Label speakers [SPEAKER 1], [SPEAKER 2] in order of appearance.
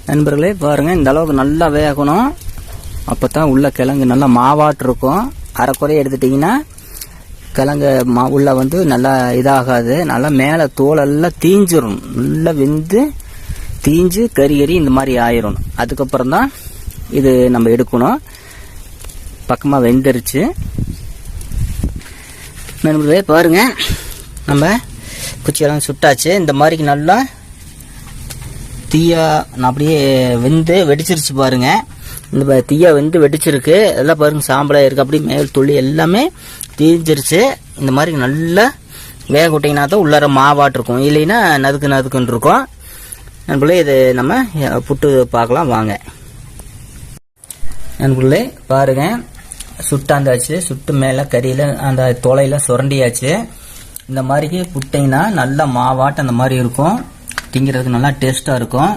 [SPEAKER 1] நண்பர்களே பாருங்கள், இந்த அளவுக்கு நல்லா வேகணும். அப்போ தான் உள்ள கிழங்கு நல்லா மாவாட்டு இருக்கும். அரைக்குறைய எடுத்துட்டிங்கன்னா கிழங்கு உள்ள வந்து நல்லா இதாகாது. நல்லா மேலே தோலெல்லாம் தீஞ்சிரும். நல்லா வெந்து தீஞ்சு கறி இந்த மாதிரி ஆயிரும். அதுக்கப்புறம் தான் இது நம்ம எடுக்கணும். பக்கமாக வெந்துருச்சு. நண்பர்களே பாருங்க, நம்ம குச்சியெல்லாம் சுட்டாச்சு. இந்த மாதிரி நல்லா தீயா அப்படியே வெந்து வெடிச்சிருச்சு பாருங்க. இந்த தீயா வெந்து வெடிச்சிருக்கு. எல்லாம் பாருங்க, சாம்பலாக இருக்குது. அப்படியே மேல் துளி எல்லாமே தீஞ்சிருச்சு. இந்த மாதிரி நல்லா வேக விட்டிங்கன்னா தான் உள்ளார மாவாட்டு இருக்கும். இல்லைன்னா நதுக்குன்னு இருக்கும். நண்பர்களே இது நம்ம புட்டு பார்க்கலாம் வாங்க. நண்பர்களே பாருங்க, சுட்டாந்தாச்சு. சுட்டு மேலே கறியில் அந்த தொலையில் சுரண்டியாச்சு. இந்த மாதிரி புட்டிங்கன்னா நல்லா மாவாட்டு அந்த மாதிரி இருக்கும். திங்கிறதுக்கு நல்லா டேஸ்ட்டாக இருக்கும்.